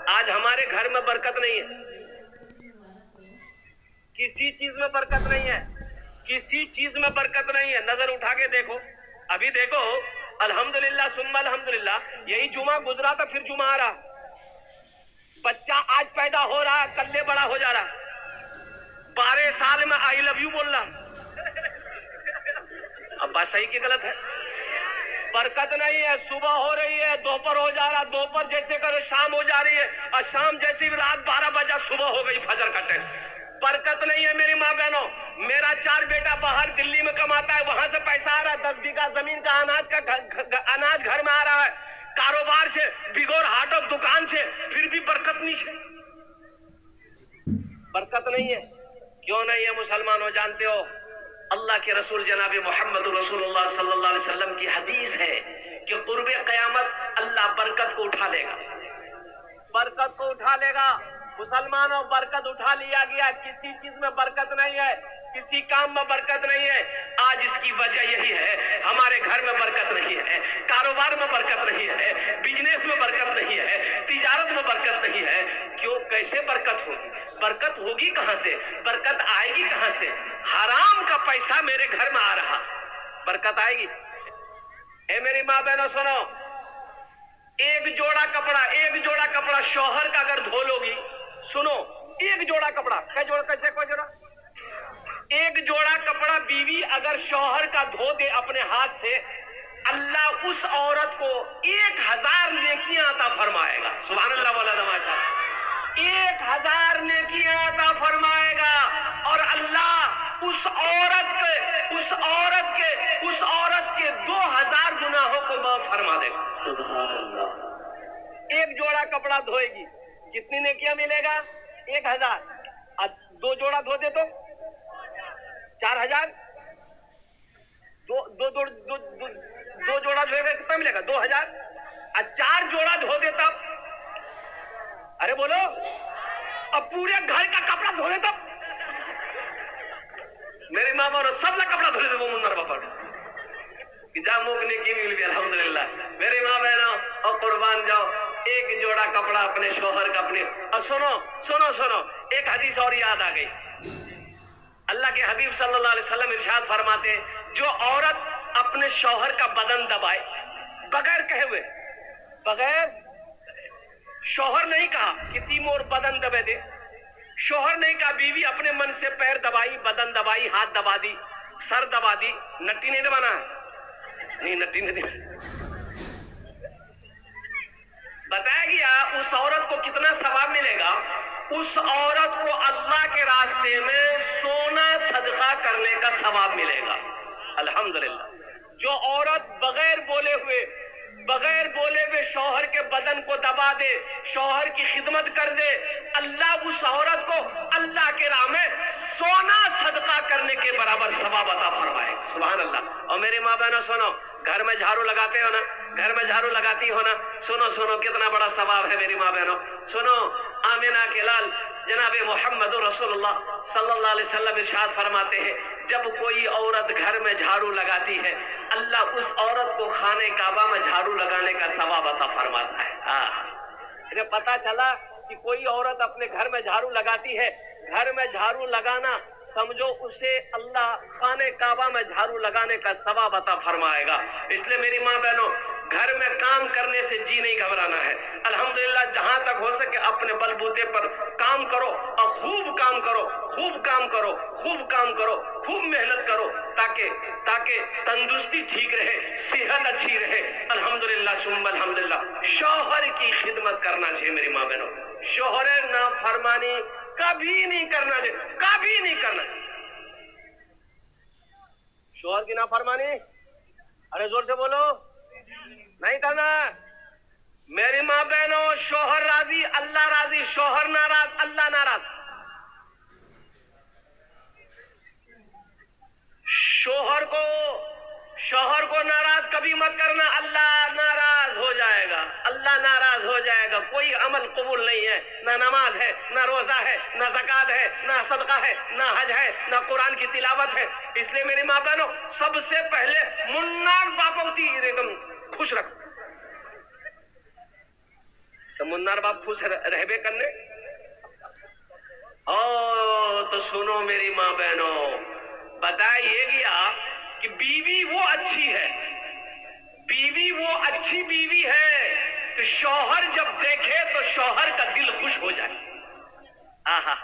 آج ہمارے گھر میں برکت نہیں ہے, کسی چیز میں برکت نہیں ہے, کسی چیز میں برکت نہیں ہے. نظر اٹھا کے دیکھو, ابھی دیکھو, الحمدللہ ثم الحمدللہ, یہی جمعہ گزرا تھا, پھر جمعہ آ رہا. بچہ آج پیدا ہو رہا, کل بڑا ہو جا رہا, 12 سال میں آئی لو یو بول رہا. اب بات صحیح کی غلط ہے؟ برکت نہیں ہے. صبح ہو رہی ہے, دوپہر ہو جا رہا, دوپہر جیسے کرے شام ہو جا رہی ہے, اور شام جیسی رات 12 بجا صبح ہو گئی فجر کا ٹائم. برکت نہیں ہے میری ماں بہنوں. میرا 4 بیٹا باہر دلی میں کماتا ہے, وہاں سے پیسہ آ رہا, 10 بیگھہ زمین کا اناج گھر میں آ رہا ہے, کاروبار سے بگور ہاٹ آف دکان سے, پھر بھی برکت نہیں ہے. برکت نہیں ہے. کیوں نہیں ہے مسلمانوں؟ جانتے ہو اللہ کے رسول جناب محمد رسول اللہ صلی اللہ علیہ وسلم کی حدیث ہے کہ قرب قیامت اللہ برکت کو اٹھا لے گا, برکت کو اٹھا لے گا. مسلمانوں, برکت اٹھا لیا گیا, کسی چیز میں برکت نہیں ہے, کسی کام میں برکت نہیں ہے. آج اس کی وجہ یہی ہے, ہمارے گھر میں برکت نہیں ہے, کاروبار میں برکت نہیں ہے, بزنس میں برکت نہیں ہے, تجارت میں برکت نہیں ہے. کیوں؟ کیسے برکت ہوگی؟ برکت ہوگی کہاں سے؟ برکت آئے گی کہاں سے؟ حرام کا پیسہ میرے گھر میں آ رہا, برکت آئے گی؟ اے میری ماں بہنوں سنو, ایک جوڑا کپڑا شوہر کا اگر دھو لو گی, سنو, ایک جوڑا کپڑا, ایک جوڑا کپڑا بیوی اگر شوہر کا دھو دے اپنے ہاتھ سے, اللہ اس عورت کو 1000 نیکیاں عطا فرمائے گا. سبحان اللہ والا نماشا, 1000 نیکیاں عطا فرمائے گا. اور اللہ اس عورت کے 2000 گناہوں کو معاف فرما دے گا. ایک جوڑا کپڑا دھوئے گی, کتنی نیکیاں ملے گا؟ 1000. اب 2 جوڑا دھو دے تو 4000. دو جوڑا دھوئے گا کتنا ملے گا؟ 2000. اب 4 جوڑا دھو دے تب, ارے بولو, اب پورے گھر کا کپڑا دھونے تب, میری ماں اور سب کا کپڑا دھونے تھے وہ منر باپا جا موکنے کی مل بھی الحمدللہ. میری ماں بہنوں اور قربان جاؤ, ایک جوڑا کپڑا اپنے شوہر کا اپنے. اور سنو, ایک حدیث اور یاد آ گئی. اللہ کے حبیب صلی اللہ علیہ وسلم ارشاد فرماتے ہیں, جو عورت اپنے شوہر کا بدن دبائے بغیر کہے ہوئے, بغیر شوہر نہیں کہا کہ تیمور بدن دبے دے, شوہر نہیں کہا, بیوی اپنے من سے پیر دبائی, بدن دبائی, ہاتھ دبا دی, سر دبا دی, نٹی نہیں دبانا ہے, نہیں نٹی نہیں دبانا. بتایا گیا اس عورت کو کتنا ثواب ملے گا. اس عورت کو اللہ کے راستے میں سونا صدقہ کرنے کا ثواب ملے گا. الحمدللہ. جو عورت بغیر بولے ہوئے شوہر کے بدن کو دبا دے, شوہر کی خدمت کر دے, اللہ اس عورت کو اللہ کے راہ میں سونا صدقہ کرنے کے برابر ثواب عطا فرمائے. سبحان اللہ. اور میرے ماں بہنوں سنو, گھر میں جھاڑو لگاتے ہو نا, گھر میں جھاڑو لگاتی ہو نا, سنو کتنا بڑا ثواب ہے میری ماں بہنوں. سنو, آمینہ کے لال جناب محمد رسول اللہ صلی اللہ علیہ وسلم ارشاد فرماتے ہیں, جب کوئی عورت گھر میں جھاڑو لگاتی ہے, اللہ اس عورت کو خانہ کعبہ میں جھاڑو لگانے کا ثواب عطا فرماتا ہے. انہیں پتا چلا کہ کوئی عورت اپنے گھر میں جھاڑو لگاتی ہے, گھر میں جھاڑو لگانا سمجھو اسے اللہ خانہ کعبہ میں جھاڑو لگانے کا ثواب عطا فرمائے گا. اس لیے میری ماں بہنوں, گھر میں کام کرنے سے جی نہیں گھبرانا ہے. الحمدللہ جہاں تک ہو سکے اپنے بل بوتے پر کام کرو, اور خوب کام کرو, خوب محنت کرو, تاکہ تندرستی ٹھیک رہے, صحت اچھی رہے. الحمدللہ ثم الحمدللہ. شوہر کی خدمت کرنا چاہیے میری ماں بہنوں. شوہر نافرمانی کبھی نہیں کرنا چاہیے, کبھی نہیں کرنا. شوہر کی نافرمانی, ارے زور سے بولو, نہیں کرنا. میری ماں بہنوں, شوہر راضی اللہ راضی, شوہر ناراض اللہ ناراض. شوہر کو ناراض کبھی مت کرنا, اللہ ناراض ہو جائے گا, اللہ ناراض ہو جائے گا. کوئی عمل قبول نہیں ہے, نہ نماز ہے, نہ روزہ ہے, نہ زکوٰۃ ہے, نہ صدقہ ہے, نہ حج ہے, نہ قرآن کی تلاوت ہے. اس لیے میری ماں بہنوں, سب سے پہلے مناک باپوتی ایک دم خوش رکھو. تو منار باپ خوش رہبے کرنے. او تو سنو میری ماں بہنوں، بتایا گیا کہ بیوی وہ اچھی ہے، بیوی وہ اچھی بیوی ہے کہ شوہر جب دیکھے تو شوہر کا دل خوش ہو جائے. آہا،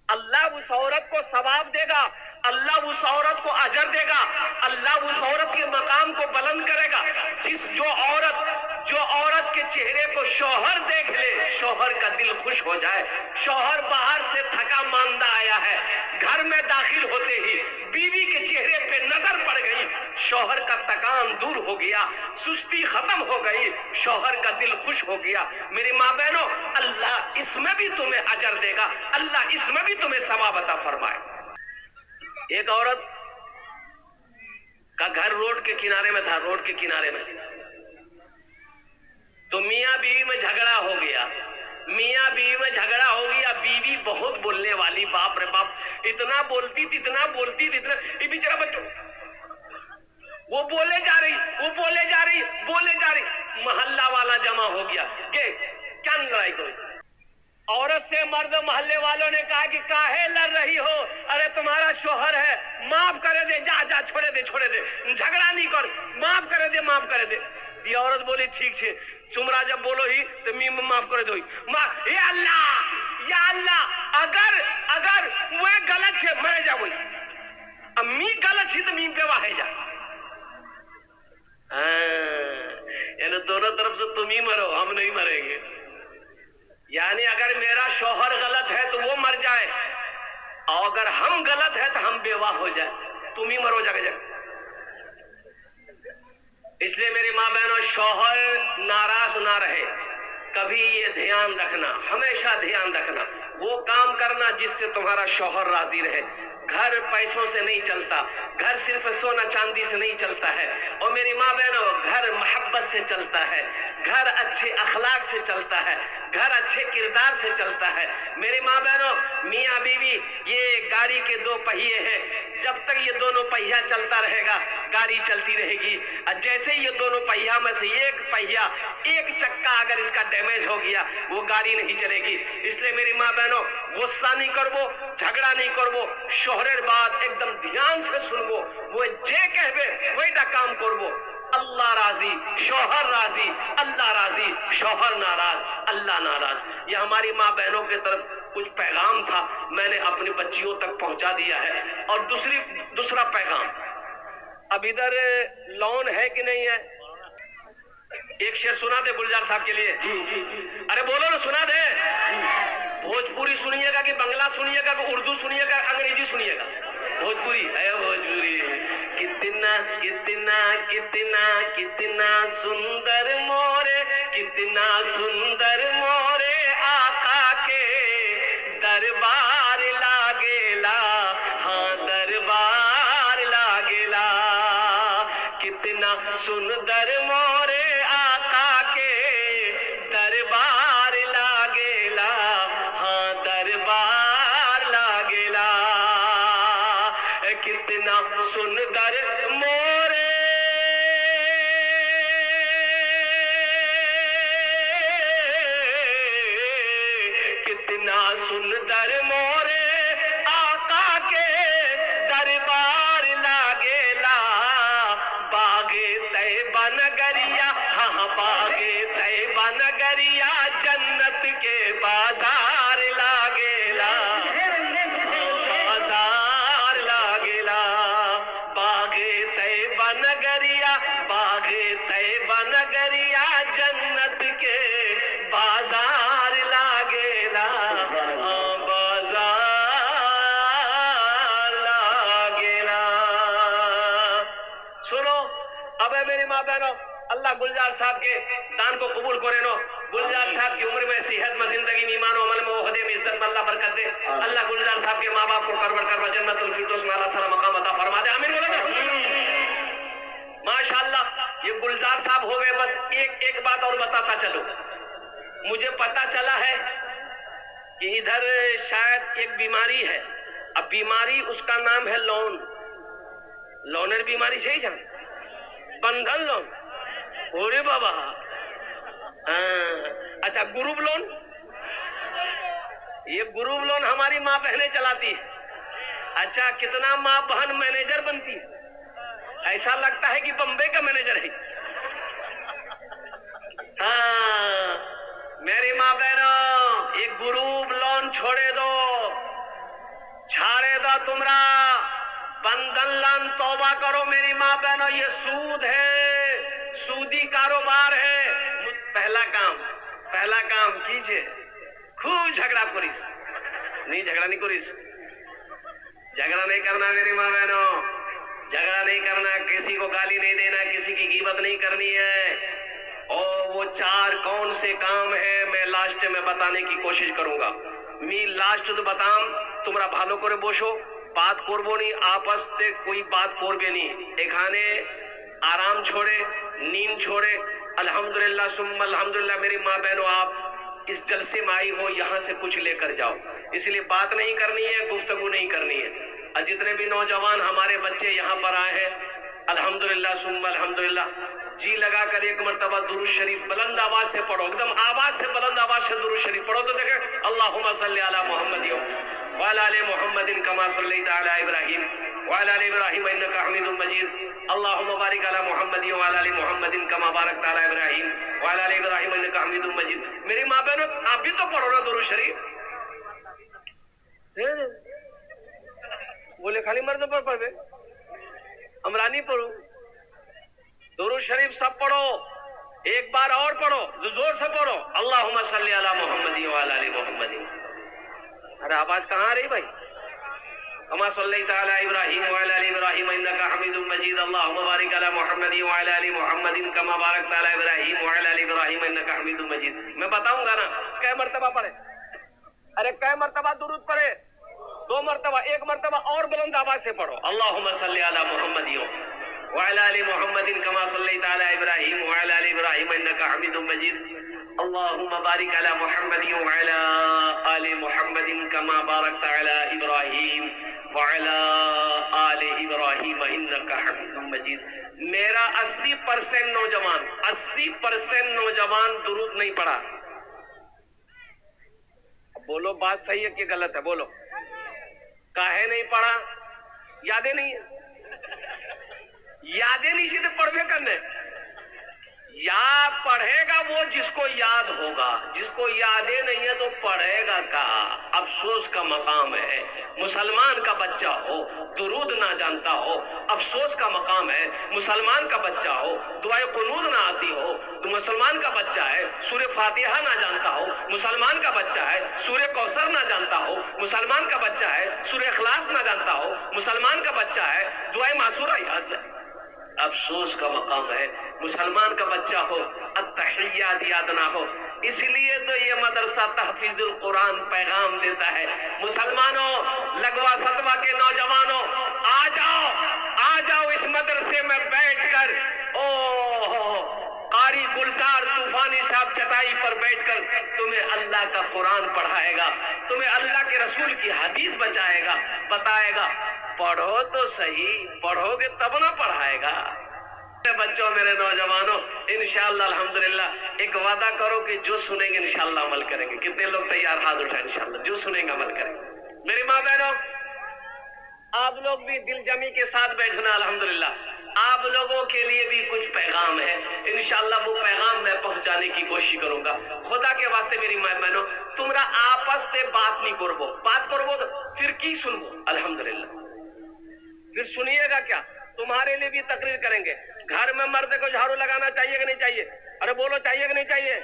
اللہ اس عورت کو ثواب دے گا، اللہ اس عورت کو اجر دے گا، اللہ اس عورت کے مقام کو بلند کرے گا. جو عورت کے چہرے کو شوہر دیکھ لے، شوہر کا دل خوش ہو جائے. شوہر باہر سے تھکا ماندہ آیا ہے، گھر میں داخل ہوتے ہی بیوی کے چہرے پہ نظر پڑ گئی، شوہر کا تکان دور ہو گیا، سستی ختم ہو گئی، شوہر کا دل خوش ہو گیا. میری ماں بہنوں، اللہ اس میں بھی تمہیں اجر دے گا، اللہ اس میں بھی تمہیں ثواب عطا فرمائے. ایک عورت کا گھر روڈ کے کنارے میں تھا، روڈ کے کنارے میں. تو میاں بیوی میں جھگڑا ہو گیا، میاں بیوی میں جھگڑا ہو گیا. بیوی بہت بولنے والی، باپ رے باپ، اتنا بولتی تھی، اتنا بولتی تھی، یہ بیچارہ بچوں وہ بولے جا رہی، محلہ والا جمع ہو گیا کہ کیا لڑائی کوئی. عورت سے مرد محلے والوں نے کہا کہ کاہے لڑ رہی ہو، ارے تمہارا شوہر ہے، معاف کرے دے، جا چھوڑے دے، جھگڑا نہیں کر، معاف کرے دے. یہ عورت بولی ٹھیک ہے، تمہارا جب بولو ہی تو می معاف کرے دو. یا اللہ، اگر وہ غلط ہے میں جا وہی، اب می غلط ہے تو می پہ واہ جا. یعنی دونوں طرف سے تم ہی مرو، ہم نہیں مریں گے. یعنی اگر میرا شوہر غلط ہے تو وہ مر جائے، اور اگر ہم غلط ہے تو ہم بیوہ ہو جائے، تم ہی مرو جا. اس لیے میری ماں بہنوں، شوہر ناراض نہ رہے، کبھی یہ دھیان رکھنا، ہمیشہ دھیان رکھنا، وہ کام کرنا جس سے تمہارا شوہر راضی رہے. گھر پیسوں سے نہیں چلتا، گھر صرف سونا چاندی سے نہیں چلتا ہے. اور میری ماں بہنوں، گھر محبت سے چلتا ہے، گھر اچھے اخلاق سے چلتا ہے، گھر اچھے کردار سے چلتا ہے. میری ماں بہنوں، میاں بیوی یہ گاڑی کے دو پہیے ہیں، جب تک یہ دونوں پہیا چلتا رہے گا گاڑی چلتی رہے گی. جیسے یہ دونوں پہیا میں سے ایک پہیا، ایک چکا اگر اس کا ڈیمیج ہو گیا وہ گاڑی نہیں چلے گی. اس لیے میری ماں بہنوں، غصہ نہیں کربو، جھگڑا نہیں کربو، شوہرر بات ایک دم دھیان سے سنبو، وہ جے کہبے وہی دا کام کربو. اللہ راضی، شوہر راضی، اللہ راضی، شوہر ناراض، اللہ ناراض. یہ ہماری ماں بہنوں کے طرف کچھ پیغام تھا، میں نے اپنی بچیوں تک پہنچا دیا ہے. اور دوسرا پیغام، اب ادھر لون ہے کہ نہیں ہے؟ ایک شعر سنا دے گلزار صاحب کے لیے. ارے بولو نا، سنا دے. بھوجپوری سنیے گا کہ بنگلہ سنیے گا کہ اردو سنیے گا، انگریزی سنیے گا؟ بھوجپوری ہے، بھوجپوری. کتنا کتنا کتنا کتنا سندر مورے، کتنا سندر مورے آقا کے دربار لاگیلا، ہاں دربار لاگیلا. کتنا سندر مورے آقا کے دربار لاگیلا، ہاں دربار لاگیلا. کتنا سندر مورے کتنا سندر مورے آقا کے دربار لاگیلا. باغے طیبہ نگریا، ہاں باغے طیبہ نگریا، جنت کے بازار لاگیلا، بازار لاگیلا. باغے طیبہ نگریا، باغے طیبہ نگریا، جنت کے بازار لاگیلا، ہاں بازار لاگیلا. سنو، اب ہے میری ماں بہنوں، اللہ گلزار صاحب کے دان کو قبول کرے نو. گلزار صاحب کی عمر میں، صحت میں، زندگی میں، ایمان و عمل میں، عہدے میں، عزت میں اللہ برکت دے. اللہ گلزار صاحب کے ماں باپ کو کربر جنت الفردوس میں اللہ سارا مقام عطا فرما دے. آمین بولو نا. ماشاءاللہ، یہ گلزار صاحب ہو گئے. بس ایک بات اور بتاتا چلو. مجھے پتا چلا ہے کہ ادھر شاید ایک بیماری ہے. اب بیماری اس کا نام ہے لون. لونر بیماری صحیح جان، بندھن لون. اوڑے بابا، اچھا گروپ لون، یہ گروپ لون ہماری ماں بہنیں چلاتی ہے. اچھا کتنا ماں بہن مینیجر بنتی ہے، ایسا لگتا ہے کہ بمبے کا مینیجر ہے. ہاں میری ماں بہنوں، یہ گروپ لون چھوڑے دو، چھاڑے دو تمرا بندھن لون، توبہ کرو میری ماں بہنوں. یہ سود ہے، سودی کاروبار ہے. پہلا کام کیجئے، خوب جھگڑا کریس. نہیں جھگڑا نہیں کریس، جھگڑا نہیں کرنا میری ماں بہنوں، جھگڑا نہیں کرنا، کسی کو گالی نہیں دینا، کسی کی غیبت نہیں کرنی ہے. اور وہ 4 کون سے کام ہے میں لاسٹ میں بتانے کی کوشش کروں گا. می لاسٹ تو بتام تمہارا بھالو کرے بوشو، بات کربو نہیں، آپس تے کوئی بات کربے نہیں. ایکھانے آرام چھوڑے، نیند چھوڑے. الحمدللہ ثم الحمدللہ. میری ماں بہنوں، آپ اس جلسے میں آئی ہو، یہاں سے کچھ لے کر جاؤ. اس لیے بات نہیں کرنی ہے، گفتگو نہیں کرنی ہے. اور جتنے بھی نوجوان ہمارے بچے یہاں پر آئے ہیں، الحمدللہ ثم الحمدللہ، جی لگا کر ایک مرتبہ درود شریف بلند آواز سے پڑھو، ایک دم آواز سے، بلند آواز سے درود شریف پڑھو. تو دیکھیں اللہم صلی علی محمد وعلی آل محمد کما صلیت علی ابراہیم وعلی آل ابراہیم انک حمید مجید. اللہم بارک علی محمد وعلی آل محمد کما بارکت علی ابراہیم وعلی آل ابراہیم انک حمید مجید. میری ماں بہنوں آپ بھی تو پڑھو نا درود شریف. بولے خالی مرد پر پڑھے، عمرانی پڑھو. درود شریف سب پڑھو، ایک بار اور پڑھو، زور سے پڑھو، اللہم صلی علی محمد وعلی آل محمد. ارے آواز کہاں آ رہی بھائی؟ کما صلیت علی ابراہیم وعلی آل ابراہیم انک حمید مجید. اللہم بارک علی محمد وعلی آل محمد کما بارکت علی ابراہیم وعلی آل ابراہیم انک حمید مجید. میں بتاؤں گا نا کئے مرتبہ پڑھے. ارے کئے مرتبہ درود پڑھے؟ 2 مرتبہ. ایک مرتبہ اور بلند آواز سے پڑھو، اللہم صلی علی محمد وعلی آل محمد کما صلیت علی ابراہیم وعلی آل ابراہیم انک حمید مجید. اللہم بارک علی محمد وعلی آل محمد کما بارکت علی ابراہیم وعلی آل ابراہیم انک حمید مجید. میرا 80% نوجوان درود نہیں پڑھا. بولو بات صحیح ہے کہ غلط ہے؟ بولو. کاہے نہیں پڑھا؟ یادیں نہیں ہے. یادیں نہیں سی تو پڑھوے کرنے. یا پڑھے گا وہ جس کو یاد ہوگا، جس کو یادیں نہیں ہے تو پڑھے گا کہاں. افسوس کا مقام ہے مسلمان کا بچہ ہو درود نہ جانتا ہو. افسوس کا مقام ہے مسلمان کا بچہ ہو دعائے قنوت نہ آتی ہو. مسلمان کا بچہ ہے سورہ فاتحہ نہ جانتا ہو. مسلمان کا بچہ ہے سورہ کوثر نہ جانتا ہو. مسلمان کا بچہ ہے سورہ اخلاص نہ جانتا ہو. مسلمان کا بچہ ہے دعائے معصورہ یاد ہے. افسوس کا مقام ہے مسلمان کا بچہ ہو التحیات یاد نہ ہو. اس لیے تو یہ مدرسہ تحفیظ القرآن پیغام دیتا ہے. مسلمانوں، لگوا ستوا کے نوجوانوں، آ جاؤ اس مدرسے میں بیٹھ کر. قاری گلزار طوفانی صاحب چٹائی پر بیٹھ کر تمہیں اللہ کا قرآن پڑھائے گا، تمہیں اللہ کے رسول کی حدیث بتائے گا. پڑھو تو صحیح، پڑھو گے تب نہ پڑھائے گا. میرے بچوں، میرے نوجوانوں، انشاءاللہ الحمدللہ ایک وعدہ کرو کہ جو سنیں گے انشاءاللہ عمل کریں گے. کتنے لوگ تیار؟ ہاتھ اٹھائیں. انشاءاللہ جو سنیں گے عمل کریں گے. میری ماں بہنوں، آپ لوگ بھی دل جمی کے ساتھ بیٹھنا. الحمدللہ آپ لوگوں کے لیے بھی کچھ پیغام ہے، انشاءاللہ وہ پیغام میں پہنچانے کی کوشش کروں گا. خدا کے واسطے میری ماں بہنوں، تمہارا آپس تے بات نہیں کربو. بات کربو تو پھر کی سنبو؟ الحمدللہ پھر سنیے گا کیا؟ تمہارے لیے بھی تقریر کریں گے. گھر میں مرد کو جھاڑو لگانا چاہیے کہ نہیں چاہیے؟ ارے بولو چاہیے کہ نہیں چاہیے؟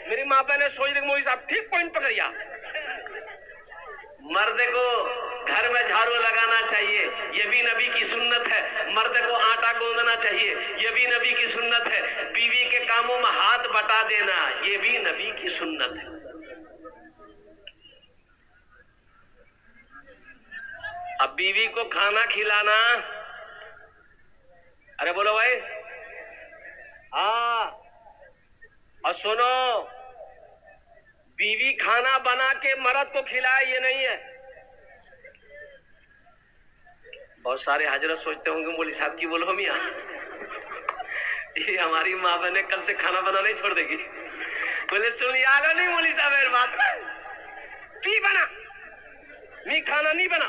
میری ماں بہنیں سوچ رہی موئی صاحب ٹھیک پوائنٹ پکڑیا. مرد کو گھر میں جھاڑو لگانا چاہیے، یہ بھی نبی کی سنت ہے. مرد کو آٹا گوندنا چاہیے، یہ بھی نبی کی سنت ہے. بیوی کے کاموں میں ہاتھ بٹا دینا، یہ بھی نبی کی سنت ہے. اب بیوی کو کھانا کھلانا، ارے بولو بھائی. ہاں، اور سنو، بیوی کھانا بنا کے مرد کو کھلائے یہ نہیں ہے. بہت سارے حضرت سوچتے ہوں گے مولوی صاحب کی بولو میاں یہ ہماری ماں بہنیں کل سے کھانا بنا نہیں چھوڑ دے گی. বলে শুনি আলো নি মলি সাহেবের মাত্রা কি বানা নি খানা নি বানা